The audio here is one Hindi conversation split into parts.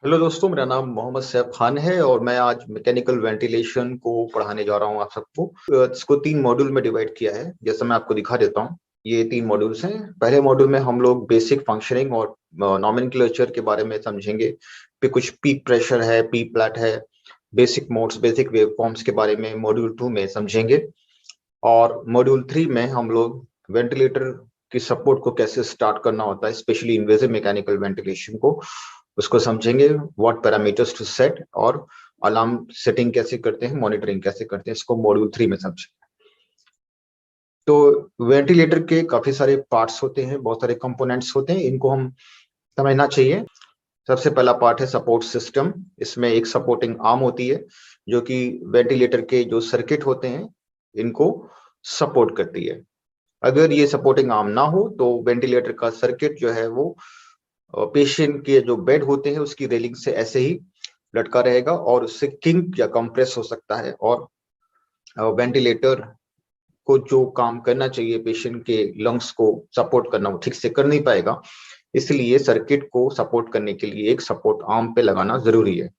हेलो दोस्तों, मेरा नाम मोहम्मद सैफ खान है और मैं आज मैकेनिकल वेंटिलेशन को पढ़ाने जा रहा हूँ आप सबको। इसको 3 मॉड्यूल में डिवाइड किया है, जैसा मैं आपको दिखा देता हूँ। ये 3 मॉड्यूल्स हैं। पहले मॉड्यूल में हम लोग बेसिक फंक्शनिंग और नॉमेनक्लेचर के बारे में समझेंगे। फिर कुछ पीक प्रेशर है, पी प्लैट है, बेसिक मोड्स, बेसिक वेवफॉर्म्स के बारे में मॉड्यूल 2 में समझेंगे। और मॉड्यूल 3 में हम लोग वेंटिलेटर की सपोर्ट को कैसे स्टार्ट करना होता है, स्पेशली इन्वेसिव मैकेनिकल वेंटिलेशन को, उसको समझेंगे। व्हाट पैरामीटर्स टू सेट और अलार्म सेटिंग कैसे करते हैं, मॉनिटरिंग कैसे करते हैं, इसको मॉड्यूल 3 में समझेंगे। तो वेंटिलेटर के काफी सारे पार्ट्स होते हैं, बहुत सारे कंपोनेंट्स होते हैं, इनको हम समझना चाहिए। सबसे पहला पार्ट है सपोर्ट सिस्टम। इसमें एक सपोर्टिंग आर्म होती है जो कि वेंटिलेटर के जो सर्किट होते हैं इनको सपोर्ट करती है। अगर ये सपोर्टिंग आर्म ना हो तो वेंटिलेटर का सर्किट जो है वो पेशेंट के जो बेड होते हैं उसकी रेलिंग से ऐसे ही लटका रहेगा और उससे किंक या कंप्रेस हो सकता है, और वेंटिलेटर को जो काम करना चाहिए पेशेंट के लंग्स को सपोर्ट करना, वो ठीक से कर नहीं पाएगा। इसलिए सर्किट को सपोर्ट करने के लिए एक सपोर्ट आर्म पे लगाना जरूरी है।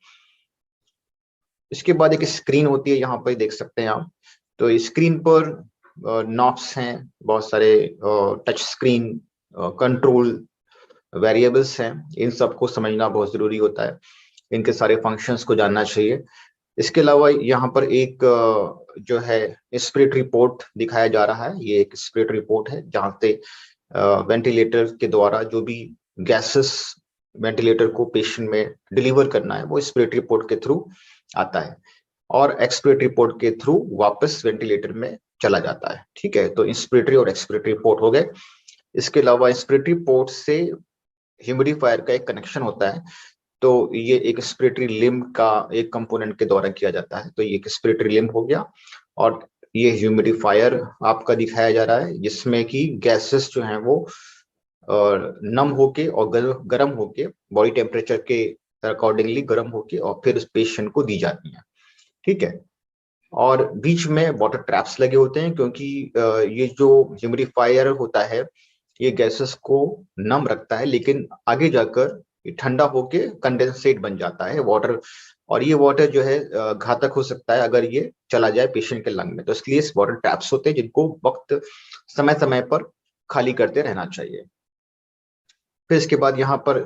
इसके बाद एक स्क्रीन होती है, यहाँ पर देख सकते हैं आप। तो स्क्रीन पर नॉब्स हैं, बहुत सारे टच स्क्रीन कंट्रोल वेरिएबल्स हैं। इन सबको समझना बहुत जरूरी होता है, इनके सारे फंक्शंस को जानना चाहिए। इसके अलावा यहाँ पर एक जो है स्पिरिट रिपोर्ट दिखाया जा रहा है। ये एक स्पिरिट रिपोर्ट है जहाँ से वेंटिलेटर के द्वारा जो भी गैसेस वेंटिलेटर को पेशेंट में डिलीवर करना है वो स्पिरिट रिपोर्ट के थ्रू आता है और एक्सपिरेटरी रिपोर्ट के थ्रू वापस वेंटिलेटर में चला जाता है। ठीक है, तो इंस्पिरेटरी और एक्सपिरेटरी रिपोर्ट हो गए। इसके अलावा इंस्पिरेटरी पोर्ट से ह्यूमिडिफायर का एक कनेक्शन होता है, तो ये एक स्पिरेटरी लिम्ब का एक कंपोनेंट के द्वारा किया जाता है। तो ये एक स्पिरेटरी लिम्ब हो गया। और ये ह्यूमिडिफायर आपका दिखाया जा रहा है जिसमें कि गैसेस जो हैं वो नम होके और गर्म होके बॉडी टेम्परेचर के अकॉर्डिंगली गर्म होके और फिर उस पेशेंट को दी जाती है। ठीक है, और बीच में वाटर ट्रैप्स लगे होते हैं क्योंकि ये जो ह्यूमिडिफायर होता है ये गैसेस को नम रखता है, लेकिन आगे जाकर ये ठंडा होके कंडेंसेट बन जाता है वाटर। और ये वाटर जो है घातक हो सकता है अगर ये चला जाए पेशेंट के लंग में। तो इसलिए इस वाटर ट्रैप्स होते हैं जिनको वक्त समय समय पर खाली करते रहना चाहिए। फिर इसके बाद यहाँ पर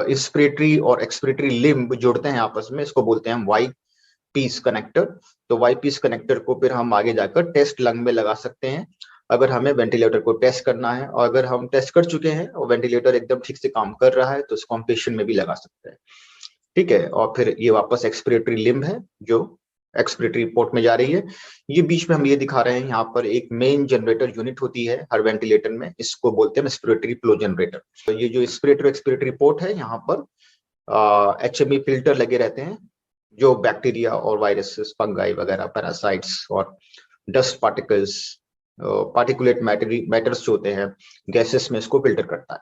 इंस्पिरेटरी और एक्सपिरेटरी लिम्ब जुड़ते हैं आपस में, इसको बोलते हैं हम वाई पीस कनेक्टर। तो वाई पीस कनेक्टर को फिर हम आगे जाकर टेस्ट लंग में लगा सकते हैं अगर हमें वेंटिलेटर को टेस्ट करना है, और अगर हम टेस्ट कर चुके हैं और वेंटिलेटर एकदम ठीक से काम कर रहा है तो इसको हम पेशेंट में भी लगा सकते हैं। ठीक है, और फिर ये वापस एक्सपिरेटरी लिम्ब है जो एक्सपिरेटरी पोर्ट में जा रही है। ये बीच में हम ये दिखा रहे हैं, यहाँ पर एक मेन जनरेटर यूनिट होती है हर वेंटिलेटर में, इसको बोलते हैं रेस्पिरेटरी फ्लो जनरेटर। तो ये जो इंस्पिरेटर एक्सपिरेटरी पोर्ट है, यहाँ पर HME फिल्टर लगे रहते हैं जो बैक्टीरिया और वायरसेस, फंगाई वगैरह, पैरासाइट्स और डस्ट पार्टिकल्स, पार्टिकुलेट मैटर्स जो होते हैं गैसेस में, इसको फिल्टर करता है।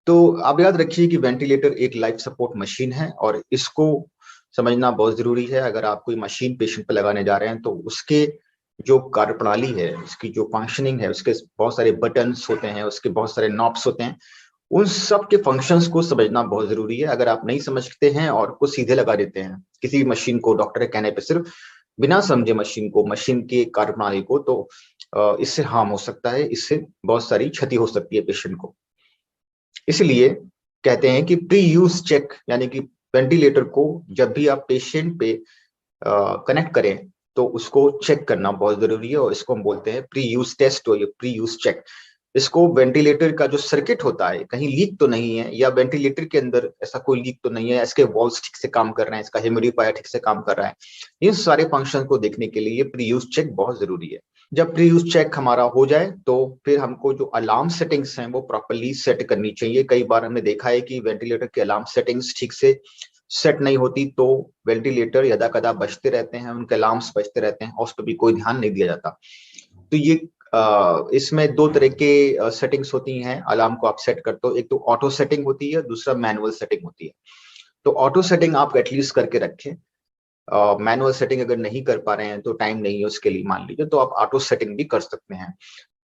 तो आप याद रखिए कि वेंटिलेटर एक लाइफ सपोर्ट मशीन है और इसको समझना बहुत जरूरी है। अगर आप कोई मशीन पेशेंट पे लगाने जा रहे हैं तो उसके जो कार्यप्रणाली है, उसकी जो फंक्शनिंग है, उसके बहुत सारे बटन्स होते हैं, उसके बहुत सारे नॉब्स होते हैं, उन सब के फंक्शंस को समझना बहुत जरूरी है। अगर आप नहीं समझते हैं और कुछ सीधे लगा देते हैं किसी मशीन को डॉक्टर के कहने पे, सिर्फ बिना समझे मशीन को, मशीन की कार्यप्रणाली को, तो इससे हार्म हो सकता है, इससे बहुत सारी क्षति हो सकती है पेशेंट को। इसलिए कहते हैं कि प्री यूज चेक, यानी कि वेंटिलेटर को जब भी आप पेशेंट पे कनेक्ट करें तो उसको चेक करना बहुत जरूरी है, और इसको हम बोलते हैं प्री यूज टेस्ट और प्री यूज चेक। इसको वेंटिलेटर का जो सर्किट होता है कहीं लीक तो नहीं है, या वेंटिलेटर के अंदर ऐसा कोई लीक तो नहीं है, इसके वॉल्स ठीक से काम कर रहे हैं, इसका ह्यूमिडिफायर ठीक से काम कर रहा है, इन सारे फंक्शन को देखने के लिए प्री यूज चेक बहुत जरूरी है। जब प्री यूज चेक हमारा हो जाए तो फिर हमको जो अलार्म सेटिंग्स हैं वो प्रॉपरली सेट करनी चाहिए। कई बार हमने देखा है कि वेंटिलेटर के अलार्म सेटिंग्स ठीक से सेट नहीं होती तो वेंटिलेटर यदा कदा बजते रहते हैं, उनके अलार्म्स बजते रहते हैं और उस पर भी कोई ध्यान नहीं दिया जाता। तो ये इसमें 2 तरह के सेटिंग्स होती हैं अलार्म को आप सेट करते हो। एक तो ऑटो सेटिंग होती है, दूसरा मैनुअल सेटिंग होती है। तो ऑटो सेटिंग आप एटलीस्ट करके रखें। मैनुअल सेटिंग अगर नहीं कर पा रहे हैं तो टाइम नहीं है उसके लिए मान लीजिए, तो आप ऑटो सेटिंग भी कर सकते हैं।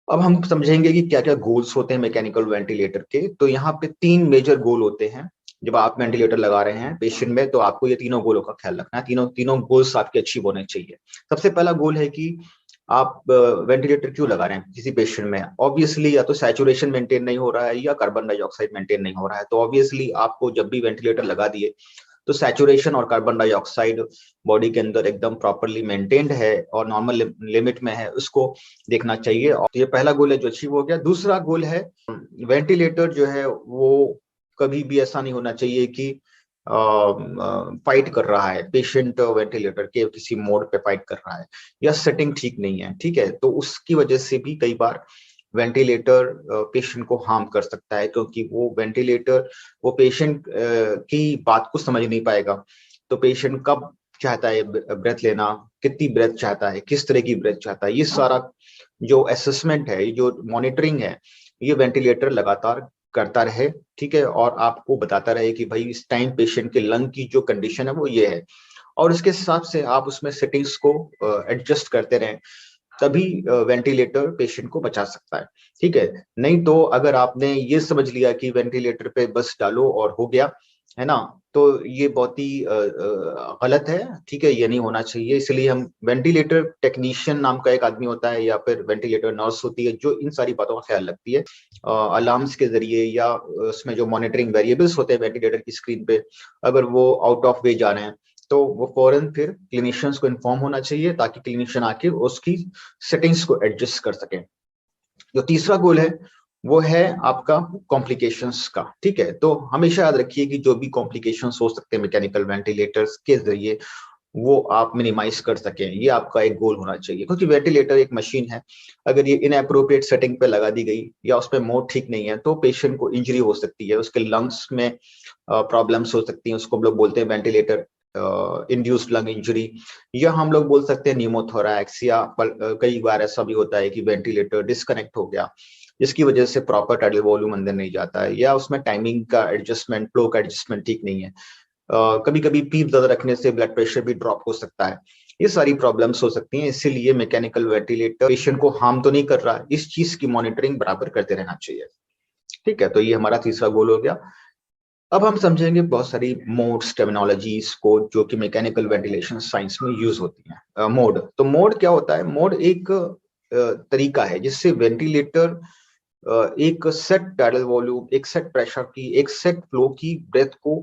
अब हम समझेंगे कि क्या क्या गोल्स होते हैं मैकेनिकल वेंटिलेटर के। तो यहाँ पे 3 मेजर गोल होते हैं जब आप वेंटिलेटर लगा रहे हैं पेशेंट में, तो आपको ये तीनों गोलों का ख्याल रखना है। तीनों गोल्स आपके अचीव होने चाहिए। सबसे पहला गोल है कि आप वेंटिलेटर क्यों लगा रहे हैं किसी पेशेंट में। ऑब्वियसली या तो सैचुरेशन मेंटेन नहीं हो रहा है या कार्बन डाइऑक्साइड मेंटेन नहीं हो रहा है। तो ऑब्वियसली आपको जब भी वेंटिलेटर लगा दिए तो सैचुरेशन और कार्बन डाइऑक्साइड बॉडी के अंदर एकदम प्रॉपरली मेंटेन्ड है और नॉर्मल लिमिट में है, उसको देखना चाहिए। और ये पहला गोल है जो अचीव हो गया। दूसरा गोल है वेंटिलेटर जो है वो कभी भी ऐसा नहीं होना चाहिए कि फाइट कर रहा है, पेशेंट वेंटिलेटर के किसी मोड पे फाइट कर रहा है या सेटिंग ठीक नहीं है, ठीक है। तो उसकी वजह से भी कई बार वेंटिलेटर पेशेंट को हार्म कर सकता है, क्योंकि वो वेंटिलेटर वो पेशेंट की बात को समझ नहीं पाएगा। तो पेशेंट कब चाहता है ब्रेथ लेना, कितनी ब्रेथ चाहता है, किस तरह की ब्रेथ चाहता है, ये सारा जो असेसमेंट है, ये जो मॉनिटरिंग है, ये वेंटिलेटर लगातार करता रहे, ठीक है। और आपको बताता रहे कि भाई इस टाइम पेशेंट के लंग की जो कंडीशन है वो ये है, और उसके हिसाब से आप उसमें सेटिंग्स को एडजस्ट करते रहें, तभी वेंटिलेटर पेशेंट को बचा सकता है, ठीक है। नहीं तो अगर आपने ये समझ लिया कि वेंटिलेटर पे बस डालो और हो गया, है ना, तो ये बहुत ही गलत है, ठीक है। ये नहीं होना चाहिए। इसलिए हम वेंटिलेटर टेक्नीशियन नाम का एक आदमी होता है या फिर वेंटिलेटर नर्स होती है जो इन सारी बातों का ख्याल रखती है। अलार्म्स के जरिए या उसमें जो मॉनिटरिंग वेरिएबल्स होते हैं वेंटिलेटर की स्क्रीन पे, अगर वो आउट ऑफ वे जा रहे हैं तो वो फौरन फिर क्लिनिशियंस को इन्फॉर्म होना चाहिए, ताकि क्लिनिशियन आके उसकी सेटिंग्स को एडजस्ट कर सके। जो तीसरा गोल है वो है आपका कॉम्प्लिकेशंस का, ठीक है। तो हमेशा याद रखिए कि जो भी कॉम्प्लिकेशंस हो सकते हैं मैकेनिकल वेंटिलेटर्स के जरिए, वो आप मिनिमाइज कर सकें, ये आपका एक गोल होना चाहिए। क्योंकि वेंटिलेटर एक मशीन है, अगर ये इनएप्रोप्रिएट सेटिंग पे लगा दी गई या उसमें मोड ठीक नहीं है तो पेशेंट को इंजरी हो सकती है, उसके लंग्स में प्रॉब्लम्स हो सकती हैं। उसको हम लोग बोलते हैं वेंटिलेटर इंड्यूस्ड लंग इंजरी, या हम लोग बोल सकते हैं न्यूमोथोरैक्स, या कई बार ऐसा भी होता है कि वेंटिलेटर डिस्कनेक्ट हो गया, जिसकी वजह से प्रॉपर टाइडल वॉल्यूम अंदर नहीं जाता है, या उसमें टाइमिंग का एडजस्टमेंट, फ्लो का एडजस्टमेंट ठीक नहीं है। कभी कभी पीप ज्यादा रखने से ब्लड प्रेशर भी ड्रॉप हो सकता है। ये सारी प्रॉब्लम्स हो सकती हैं, इसीलिए मैकेनिकल वेंटिलेटर पेशेंट को हार्म तो नहीं कर रहा है, इस चीज की मॉनिटरिंग बराबर करते रहना चाहिए, ठीक है। तो ये हमारा तीसरा गोल हो गया। अब हम समझेंगे बहुत सारी मोड्स, टर्मिनोलॉजीज को जो कि मैकेनिकल वेंटिलेशन साइंस में यूज होती हैं। मोड, तो मोड क्या होता है? मोड एक तरीका है जिससे वेंटिलेटर एक सेट टाइडल वॉल्यूम, एक सेट प्रेशर की, एक सेट फ्लो की ब्रेथ को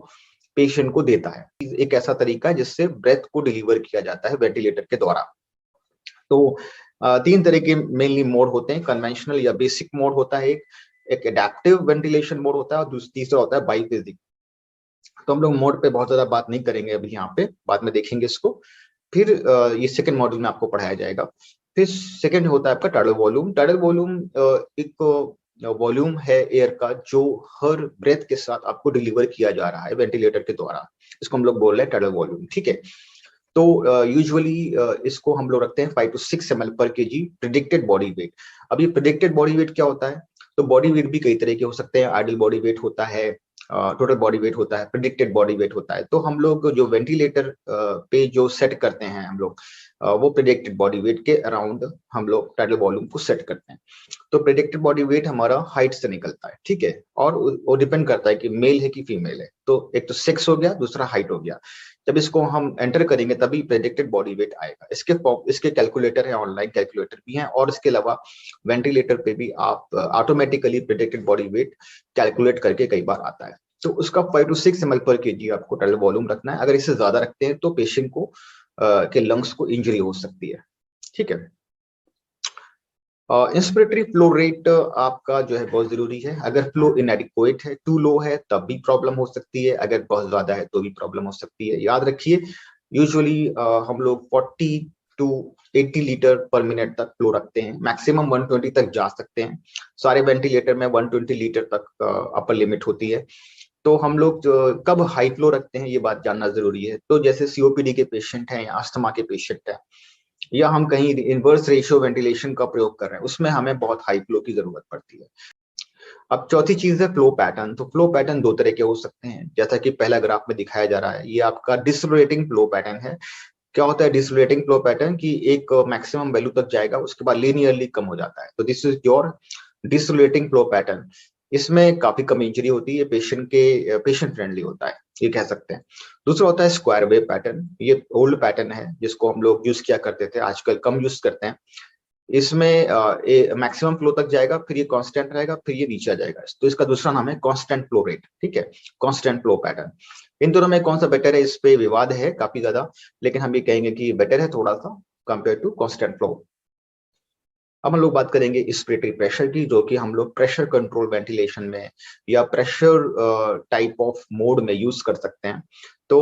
पेशेंट को देता है। एक ऐसा तरीका है जिससे ब्रेथ को डिलीवर किया जाता है वेंटिलेटर के द्वारा। तो तीन तरह के मेनली मोड होते हैं। कन्वेंशनल या बेसिक मोड होता है, एक एडेप्टिव वेंटिलेशन मोड होता है, और तीसरा होता है बाईफेजिक। तो हम लोग मोड पे बहुत ज्यादा बात नहीं करेंगे अभी, यहाँ पे बाद में देखेंगे इसको। फिर ये सेकंड मॉड्यूल में आपको पढ़ाया जाएगा। फिर सेकंड होता है आपका टाइडल वॉल्यूम। टाइडल वॉल्यूम एक वॉल्यूम है एयर का जो हर ब्रेथ के साथ आपको डिलीवर किया जा रहा है वेंटिलेटर के द्वारा, इसको हम लोग बोल रहे हैं टाइडल वॉल्यूम, ठीक है। तो यूजुअली इसको हम लोग रखते हैं 5 to 6 ml पर केजी प्रिडिक्टेड बॉडी वेट। अब ये प्रिडिक्टेड बॉडी वेट क्या होता है? तो बॉडी वेट भी कई तरह के हो सकते हैं। आइडल बॉडी वेट होता है, टोटल बॉडी वेट होता है, प्रिडिक्टेड बॉडी वेट होता है। तो हम लोग जो वेंटिलेटर पे जो सेट करते हैं हम लोग, वो प्रिडिक्टेड बॉडी वेट के अराउंड हम लोग टाइडल वॉल्यूम को सेट करते हैं। तो प्रिडिक्टेड बॉडी वेट हमारा हाइट से निकलता है, ठीक है। और वो डिपेंड करता है कि मेल है कि फीमेल है। तो एक तो सेक्स हो गया, दूसरा हाइट हो गया। जब इसको हम एंटर करेंगे तभी प्रेडिक्टेड बॉडी वेट आएगा। इसके कैलकुलेटर है, ऑनलाइन कैलकुलेटर भी हैं, और इसके अलावा वेंटिलेटर पे भी आप automatically predicted body weight calculate करके कई बार आता है। तो उसका 5 to 6 ml पर केजी आपको टाइडल वॉल्यूम रखना है। अगर इससे ज्यादा रखते हैं तो पेशेंट को के लंग्स को इंजरी हो सकती है, ठीक है। इंस्पिरेटरी फ्लो रेट आपका जो है बहुत जरूरी है। अगर फ्लो इनएडिक्वेट है, टू लो है, तब भी प्रॉब्लम हो सकती है। अगर बहुत ज्यादा है तो भी प्रॉब्लम हो सकती है। याद रखिए यूजुअली हम लोग 40 to 80 लीटर पर मिनट तक फ्लो रखते हैं, मैक्सिमम 120 तक जा सकते हैं। सारे वेंटिलेटर में 120 लीटर तक अपर लिमिट होती है। तो हम लोग कब हाई फ्लो रखते हैं ये बात जानना जरूरी है। तो जैसे सीओपीडी के पेशेंट हैं या अस्थमा के पेशेंट हैं, या हम कहीं इनवर्स रेशियो वेंटिलेशन का प्रयोग कर रहे हैं, उसमें हमें बहुत हाई फ्लो की जरूरत पड़ती है। अब चौथी चीज है फ्लो पैटर्न। तो फ्लो पैटर्न दो तरह के हो सकते हैं, जैसा कि पहला ग्राफ में दिखाया जा रहा है। ये आपका डिसोलेटिंग फ्लो पैटर्न है। क्या होता है डिसोलेटिंग फ्लो पैटर्न? कि एक मैक्सिमम वैल्यू तक जाएगा, उसके बाद लीनियरली कम हो जाता है। तो this is your decelerating flow pattern. इसमें काफी कम इंजरी होती है, पेशेंट फ्रेंडली होता है, ये कह सकते हैं। दूसरा होता है स्क्वायर वेव पैटर्न। ये ओल्ड पैटर्न है जिसको हम लोग यूज किया करते थे, आजकल कम यूज करते हैं। इसमें मैक्सिमम फ्लो तक जाएगा, फिर ये कांस्टेंट रहेगा, फिर ये नीचे आ जाएगा। तो इसका दूसरा नाम है कांस्टेंट फ्लो रेट, ठीक है, कांस्टेंट फ्लो पैटर्न। इन दोनों में कौन सा बेटर है, इस पे विवाद है काफी ज्यादा, लेकिन हम ये कहेंगे कि बेटर है थोड़ा सा कंपेयर टू कांस्टेंट फ्लो। अब हम लोग बात करेंगे इंस्पिरेटरी प्रेशर की, जो कि हम लोग प्रेशर कंट्रोल वेंटिलेशन में या प्रेशर टाइप ऑफ मोड में यूज कर सकते हैं। तो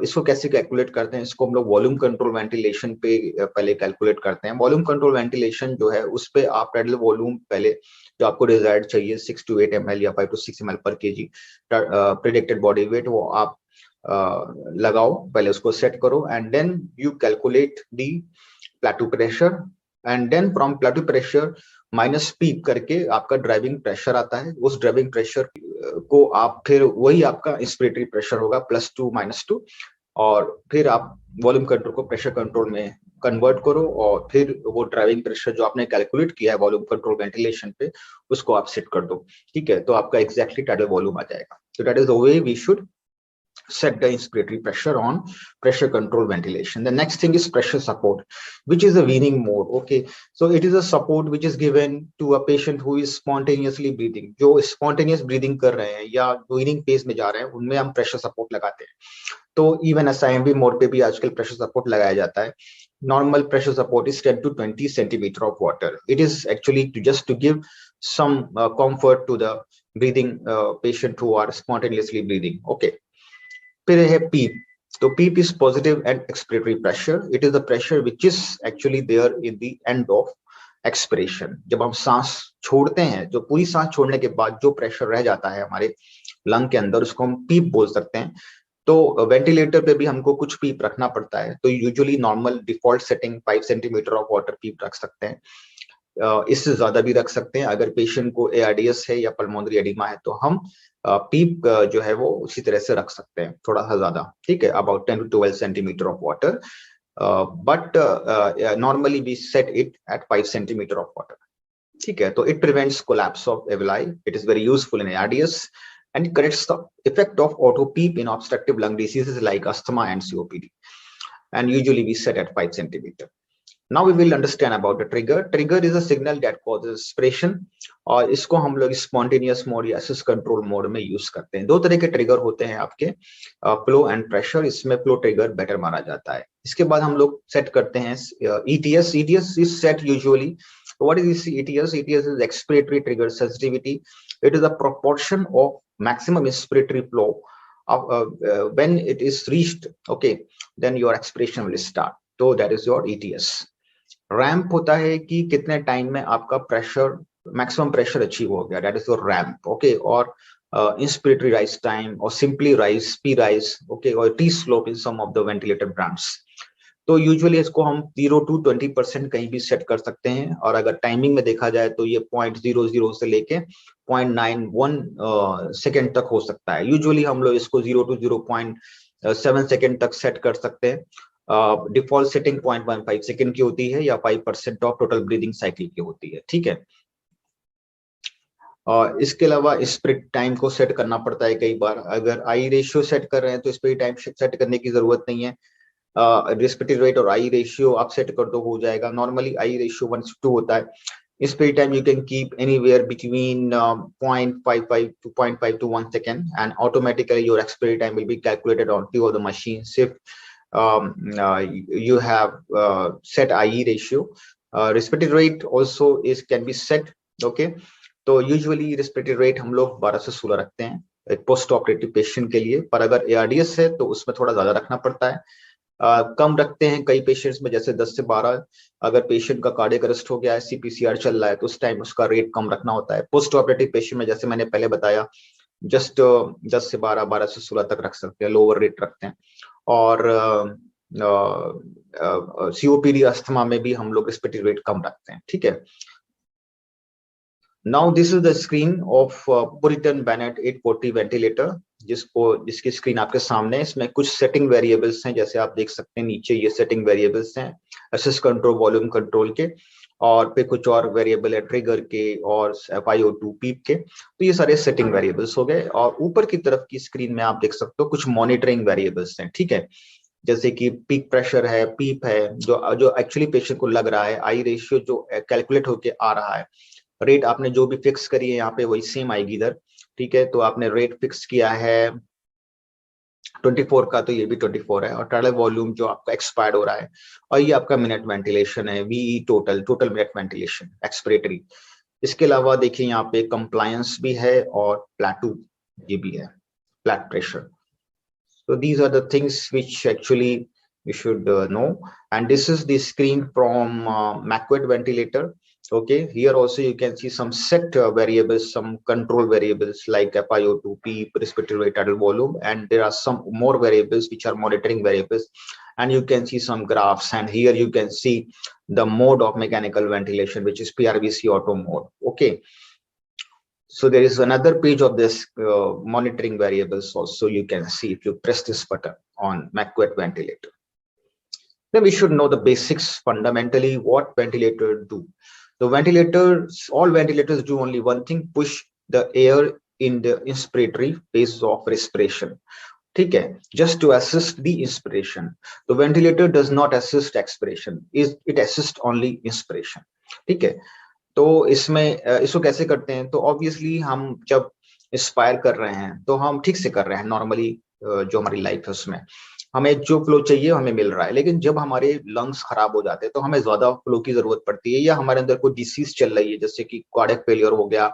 इसको कैसे कैलकुलेट करते हैं, इसको हम लोग वॉल्यूम कंट्रोल वेंटिलेशन पे पहले कैलकुलेट करते हैं। वॉल्यूम कंट्रोल वेंटिलेशन जो है उस पे आप टाइडल वॉल्यूम पहले जो आपको डिजायर्ड चाहिए 6 to 8 ml या 5 to 6 ml पर केजी प्रेडिक्टेड बॉडी वेट, वो आप लगाओ, पहले उसको सेट करो, and then you calculate the plateau pressure, and then from plateau pressure minus P करके आपका ड्राइविंग प्रेशर आता है। उस ड्राइविंग प्रेशर को आप फिर वही आपका इंस्पिरेटरी प्रेशर होगा +2 -2, और फिर आप वॉल्यूम कंट्रोल को प्रेशर कंट्रोल में कन्वर्ट करो, और फिर वो ड्राइविंग प्रेशर जो आपने कैलकुलेट किया है वॉल्यूम कंट्रोल वेंटिलेशन पे, उसको आप सेट कर दो, ठीक है। तो आपका एग्जैक्टली टाइडल वॉल्यूम आ जाएगा। तो that is the way we should set the inspiratory pressure on pressure control ventilation. The next thing is pressure support, which is a weaning mode. Okay, so it is a support which is given to a patient who is spontaneously breathing. जो spontaneous breathing कर रहे हैं या weaning phase में जा रहे हैं, उनमें हम pressure support लगाते हैं। तो even SIMV mode पे भी आजकल pressure support लगाया जाता है। Normal pressure support is 10 to 20 centimeter of water. It is actually just to give some comfort to the breathing patient who are spontaneously breathing. Okay. फिर है पीप। तो PEEP is positive end expiratory pressure. It is the pressure which is actually there in the end of expiration. जब हम सांस छोड़ते हैं, जो पूरी सांस छोड़ने के बाद जो प्रेशर रह जाता है हमारे लंग के अंदर, उसको हम पीप बोल सकते हैं। तो वेंटिलेटर पे भी हमको कुछ पीप रखना पड़ता है। तो usually normal default setting 5 centimetre of water PEEP रख सकते हैं, इससे ज्यादा भी रख सकते हैं। अगर पेशेंट को एआरडीएस है या पल्मोनरी एडिमा है तो हम पीप जो है वो उसी तरह से रख सकते हैं, थोड़ा सा ज्यादा, ठीक है, about 10 to 12 centimetre of water, but normally we set it at 5 centimetre of water, ठीक है। तो it prevents collapse of alveoli, it is very useful in ARDS, and it corrects the effect of auto PEEP in obstructive lung diseases like asthma and COPD, and usually we set at 5 centimeter. Now we will understand about the trigger. Trigger is a signal that causes aspiration, और इसको हम लोग स्पॉन्टेनियस मोड या असिस्ट कंट्रोल मोड में यूज करते हैं। दो तरह के ट्रिगर होते हैं आपके, फ्लो एंड प्रेशर। इसमें फ्लो ट्रिगर बेटर माना जाता है। इसके बाद हम लोग सेट करते हैं ETS. ETS is set usually. What is ETS? ETS is expiratory trigger sensitivity. It is a proportion of maximum inspiratory flow when it is reached, okay, then your expiration will start. So that is your ETS. Ramp होता है कि कितने टाइम में आपका प्रेशर, मैक्सिमम प्रेशर अचीव हो गया, that is your ramp, okay. और इंस्पिरेटरी राइज टाइम, और simply rise, P rise, okay, और T slope in some of the ventilator brands. तो यूजुअली इसको हम 0 to 20% कहीं भी सेट कर सकते हैं, और अगर टाइमिंग में देखा जाए तो ये 0.00 से लेके 0.91 सेकेंड तक हो सकता है। यूजुअली हम लोग इसको 0 to 0.7 सेकेंड तक सेट कर सकते हैं। डिफॉल्ट सेटिंग 0.15 सेकेंड की होती है, या 5% ऑफ टोटल ब्रीदिंग साइकिल की होती है, ठीक है। और इसके अलावा स्प्रिट टाइम को सेट करना पड़ता है कई बार। अगर आई रेशियो सेट कर रहे हैं तो स्प्रिट टाइम सेट करने की जरूरत नहीं है। रेस्पिरेटरी रेट और आई रेशियो आप सेट कर दो, हो जाएगा। नॉर्मली आई रेशियो 1:2 होता है। Spray time you can keep anywhere between 0.55 to 0.5 to 1 second, and automatically your expiry time will be calculated on two of the machines if you have set IE ratio. Respiratory rate also can be set, okay. तो यूजुअली रेस्पिरेटरी रेट हम लोग 12 से 16 रखते हैं एक पोस्ट ऑपरेटिव पेशेंट के लिए, पर अगर एआरडीएस है तो उसमें थोड़ा ज्यादा रखना पड़ता है। कम रखते हैं कई पेशेंट्स में, जैसे 10 से 12। अगर पेशेंट का कार्डियक अरेस्ट हो गया है, CPCR चल रहा है, तो उस टाइम उसका रेट कम रखना होता है। पोस्ट ऑपरेटिव पेशेंट में जैसे मैंने पहले बताया, जस्ट 10 से 12, 12 से 16 तक रख सकते हैं, लोअर रेट रखते हैं। और COPD अस्थमा में भी हम लोग रेस्पिरेटरी रेट कम रखते हैं, ठीक है। Now this is the screen of Puritan Bennett 840 ventilator, जिसकी स्क्रीन आपके सामने है। इसमें कुछ सेटिंग वेरिएबल्स हैं, जैसे आप देख सकते हैं नीचे ये सेटिंग वेरिएबल्स हैं असिस्ट कंट्रोल, वॉल्यूम कंट्रोल के। और पे कुछ और वेरिएबल है ट्रिगर के और FiO2 पीप के। तो ये सारे सेटिंग वेरिएबल्स हो गए। और ऊपर की तरफ की स्क्रीन में आप देख सकते हो कुछ मॉनिटरिंग वेरिएबल्स हैं, ठीक है, जैसे कि पीक प्रेशर है, पीप है, जो जो एक्चुअली पेशेंट को लग रहा है, आई रेशियो जो कैलकुलेट होके आ रहा है, रेट आपने जो भी फिक्स करी है यहाँ पे वही सेम आएगी इधर, ठीक है। तो आपने रेट फिक्स किया है 24 का, तो ये भी 24 है। और टाइडल वॉल्यूम जो आपका एक्सपायर्ड हो रहा है, और ये आपका मिनट वेंटिलेशन है, V total total minute ventilation expiratory. इसके अलावा देखिए यहाँ पे कंप्लायंस भी है और प्लेटू ये भी है, flat pressure. So these are the things which actually you should know. And this is the screen from Macquarie ventilator. Okay, here also you can see some set variables, some control variables like FiO2, PEEP, respiratory rate, tidal volume, and there are some more variables which are monitoring variables. And you can see some graphs, and here you can see the mode of mechanical ventilation, which is PRVC auto mode. Okay. So there is another page of this monitoring variables also you can see if you press this button on Macquarie ventilator. Then we should know the basics fundamentally what ventilator do. The ventilators, all ventilators do only one thing, push the air in the inspiratory phase of respiration. ठीक है, just to assist the inspiration. The ventilator does not assist expiration, it assists only inspiration. ठीक है, तो इसमें इसको कैसे करते हैं? तो ऑब्वियसली हम जब इंस्पायर कर रहे हैं तो हम ठीक से कर रहे हैं, नॉर्मली जो हमारी लाइफ है उसमें हमें जो फ्लो चाहिए हमें मिल रहा है। लेकिन जब हमारे लंग्स खराब हो जाते हैं तो हमें ज्यादा फ्लो की जरूरत पड़ती है, या हमारे अंदर कोई डिसीज चल रही है जैसे कि कार्डियक फेलियर हो गया,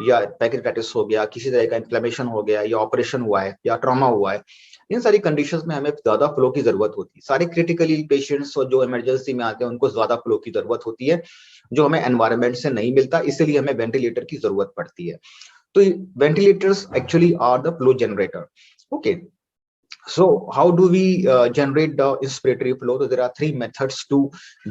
या पैंक्रियाटाइटिस हो गया, किसी तरह का इन्फ्लेमेशन हो गया, या ऑपरेशन हुआ है, या ट्रॉमा हुआ है, इन सारी कंडीशंस में हमें ज्यादा फ्लो की जरूरत होती है। सारे क्रिटिकली पेशेंट्स और जो इमरजेंसी में आते हैं उनको ज्यादा फ्लो की जरूरत होती है, जो हमें एनवायरनमेंट से नहीं मिलता, इसीलिए हमें वेंटिलेटर की जरूरत पड़ती है। तो ventilators actually are the flow generator. Okay, so how do we generate the inspiratory flow? So there are three methods to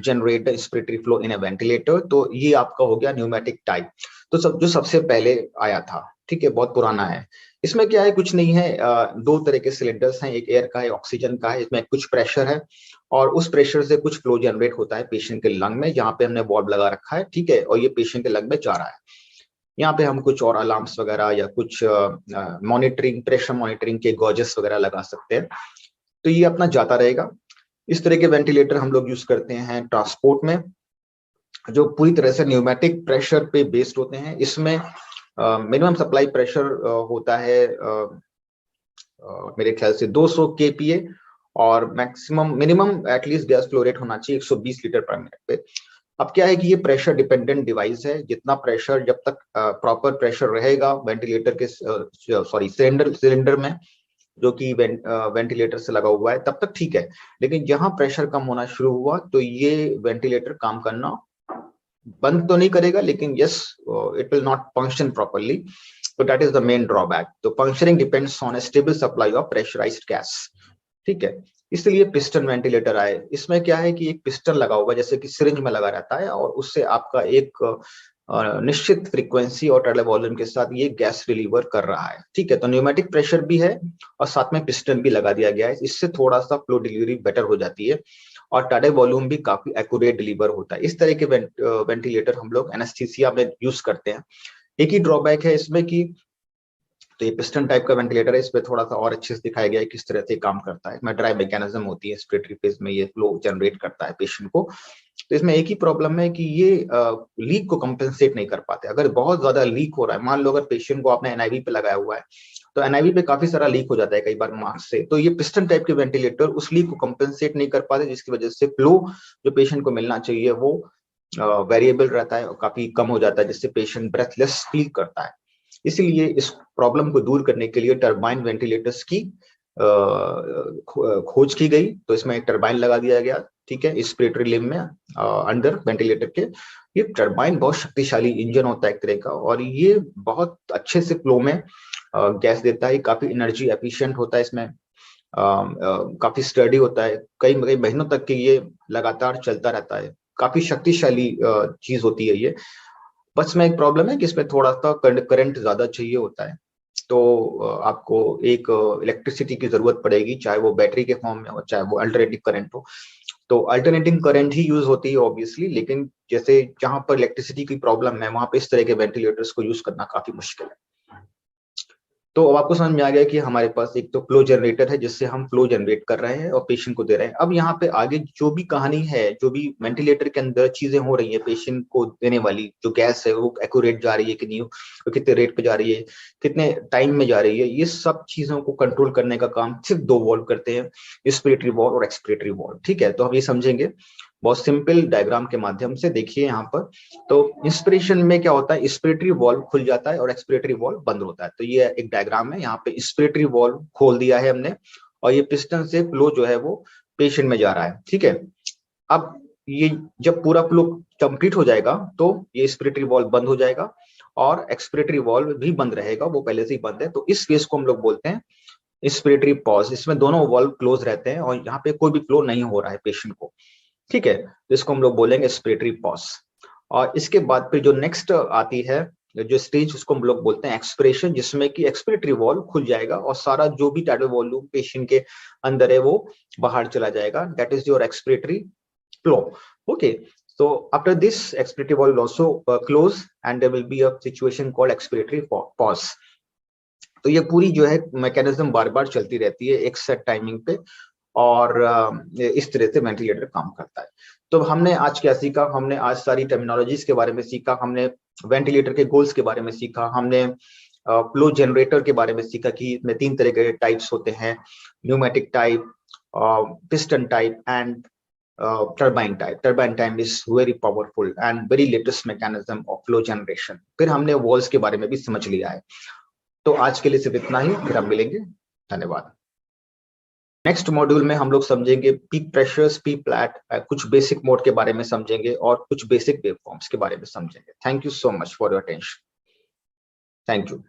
generate the inspiratory flow in a ventilator. तो ये आपका हो गया न्यूमेटिक टाइप, तो जो सबसे पहले आया था, ठीक है, बहुत पुराना है। इसमें क्या है, कुछ नहीं है, दो तरह के सिलेंडर्स हैं, एक एयर का है, ऑक्सीजन का है। इसमें कुछ प्रेशर है और उस प्रेशर से कुछ फ्लो जनरेट होता है पेशेंट के लंग में, यहाँ पे हमने वॉल्व लगा रखा है, ठीक है, और ये पेशेंट के लंग में जा रहा है। यहाँ पे हम कुछ और अलार्म्स वगैरह या कुछ मॉनिटरिंग, प्रेशर मॉनिटरिंग के गॉजेस वगैरह लगा सकते हैं, तो ये अपना जाता रहेगा। इस तरह के वेंटिलेटर हम लोग यूज करते हैं ट्रांसपोर्ट में, जो पूरी तरह से न्यूमेटिक प्रेशर पे बेस्ड होते हैं। इसमें मिनिमम सप्लाई प्रेशर होता है मेरे ख्याल से 200 kPa, और maximum minimum at least gas flow rate होना चाहिए 120 लीटर पर मिनट पे। अब क्या है कि ये प्रेशर डिपेंडेंट डिवाइस है, जितना प्रेशर, जब तक प्रॉपर प्रेशर रहेगा वेंटिलेटर के सिलेंडर में जो कि वेंटिलेटर से लगा हुआ है, तब तक ठीक है। लेकिन जहां प्रेशर कम होना शुरू हुआ तो ये वेंटिलेटर काम करना बंद तो नहीं करेगा, लेकिन yes, it will not function properly. तो that is the main drawback. तो functioning depends on a stable supply of pressurised gas, ठीक है। इसलिए पिस्टन वेंटिलेटर आए। इसमें क्या है कि एक पिस्टन लगा हुआ है जैसे कि सिरिंज में लगा रहता है, और उससे आपका एक निश्चित फ्रीक्वेंसी और टाइडल वॉल्यूम के साथ ये गैस डिलीवर कर रहा है, ठीक है। तो न्यूमेटिक प्रेशर भी है और साथ में पिस्टन भी लगा दिया गया है, इससे थोड़ा सा फ्लो डिलीवरी बेटर हो जाती है और टाइडल वॉल्यूम भी काफी एक्यूरेट डिलीवर होता है। इस तरह के वेंटिलेटर हम लोग एनेस्थीसिया में यूज करते हैं। एक ही ड्रॉबैक है इसमें कि तो ये पिस्टन टाइप का वेंटिलेटर है, इस पे थोड़ा सा और अच्छे से दिखाया गया है किस तरह से काम करता है। इसमें ड्राई मैकेनिज्म होती है, रेस्पिरेटरी फेज में ये फ्लो जनरेट करता है पेशेंट को। तो इसमें एक ही प्रॉब्लम है कि ये लीक को कंपेंसेट नहीं कर पाते। अगर बहुत ज्यादा लीक हो रहा है, मान लो अगर पेशेंट को आपने एनआईवी पे लगाया हुआ है, तो एनआईवी पे काफी सारा लीक हो जाता है कई बार मास्क से, तो ये पिस्टन टाइप के वेंटिलेटर उस लीक को कंपेंसेट नहीं कर पाते, जिसकी वजह से फ्लो जो पेशेंट को मिलना चाहिए वो वेरिएबल रहता है और काफी कम हो जाता है, जिससे पेशेंट ब्रेथलेस फील करता है। इसीलिए इस प्रॉब्लम को दूर करने के लिए टर्बाइन वेंटिलेटर्स की खोज की गई। तो इसमें एक टर्बाइन लगा दिया गया, ठीक है, रेस्पिरेटरी लिम्ब में अंदर वेंटिलेटर के। ये टर्बाइन बहुत शक्तिशाली इंजन होता है एक तरह का, और ये बहुत अच्छे से फ्लो में गैस देता है, काफी एनर्जी एफिशिएंट होता है, इसमें काफी स्टडी होता है, कई महीनों तक के ये लगातार चलता रहता है, काफी शक्तिशाली चीज होती है ये। बस में एक प्रॉब्लम है कि इसमें थोड़ा सा करंट ज्यादा चाहिए होता है, तो आपको एक इलेक्ट्रिसिटी की जरूरत पड़ेगी, चाहे वो बैटरी के फॉर्म में हो, चाहे वो अल्टरनेटिव करंट हो। तो अल्टरनेटिंग करंट ही यूज होती है ऑब्वियसली, लेकिन जैसे जहां पर इलेक्ट्रिसिटी की प्रॉब्लम है वहां पे इस तरह के वेंटिलेटर्स को यूज करना काफी मुश्किल है। तो अब आपको समझ में आ गया कि हमारे पास एक तो फ्लो जनरेटर है जिससे हम फ्लो जनरेट कर रहे हैं और पेशेंट को दे रहे हैं। अब यहाँ पे आगे जो भी कहानी है, जो भी वेंटिलेटर के अंदर चीजें हो रही है पेशेंट को देने वाली, जो गैस है वो एक्यूरेट जा रही है कि नहीं, वो कितने रेट पे जा रही है, कितने टाइम में जा रही है, ये सब चीजों को कंट्रोल करने का काम सिर्फ दो वॉल्व करते हैं, इंस्पिरेटरी वॉल्व और एक्सपिरेटरी वॉल्व। ठीक है, तो हम ये समझेंगे बहुत सिंपल डायग्राम के माध्यम से। देखिए यहाँ पर, तो इंस्पिरेशन में क्या होता है, इंस्पिरेटरी वॉल्व खुल जाता है और एक्सपिरेटरी वॉल्व बंद होता है। तो ये एक डायग्राम है, यहाँ पे इंस्पिरेटरी वॉल्व खोल दिया है हमने और ये पिस्टन से फ्लो जो है वो पेशेंट में जा रहा है। ठीक है, अब ये जब पूरा फ्लो कंप्लीट हो जाएगा तो ये इंस्पिरेटरी वॉल्व बंद हो जाएगा और एक्सपिरेटरी वॉल्व भी बंद रहेगा, वो पहले से ही बंद है। तो इस फेज को हम लोग बोलते हैं इंस्पिरेटरी पॉज। इसमें दोनों वॉल्व क्लोज रहते हैं और यहाँ पे कोई भी फ्लो नहीं हो रहा है पेशेंट को। ठीक है, तो इसको हम लोग बोलेंगे एक्सपिरेटरी पॉज। और इसके बाद फिर जो नेक्स्ट आती है जो स्टेज, उसको हम लोग बोलते हैं एक्सपिरेशन, जिसमें कि एक्सपिरेटरी वॉल्व खुल जाएगा और सारा जो भी टाइडल वॉल्यूम पेशेंट के अंदर है वो बाहर चला जाएगा। That is your expiratory flow. Okay, so after this expiratory valve will also close and there will be a situation called expiratory pause. तो ये पूरी जो है मैकेनिज्म बार बार चलती रहती है एक सेट टाइमिंग पे और इस तरह से वेंटिलेटर काम करता है। तो हमने आज क्या सीखा, हमने आज सारी टर्मिनोलॉजीज के बारे में सीखा, हमने वेंटिलेटर के गोल्स के बारे में सीखा, हमने फ्लो जनरेटर के बारे में सीखा कि इसमें 3 तरह के टाइप्स होते हैं, pneumatic type, piston type and turbine type. Turbine type is very powerful and very latest mechanism of flow generation. फिर हमने वॉल्स के बारे में भी समझ लिया है। तो आज के लिए सिर्फ इतना ही, फिर हम मिलेंगे। धन्यवाद। नेक्स्ट मॉड्यूल में हम लोग समझेंगे पीक प्रेशर्स, पी फ्लैट, कुछ बेसिक मोड के बारे में समझेंगे और कुछ बेसिक वेवफॉर्म्स के बारे में समझेंगे। Thank you so much for your attention. Thank you.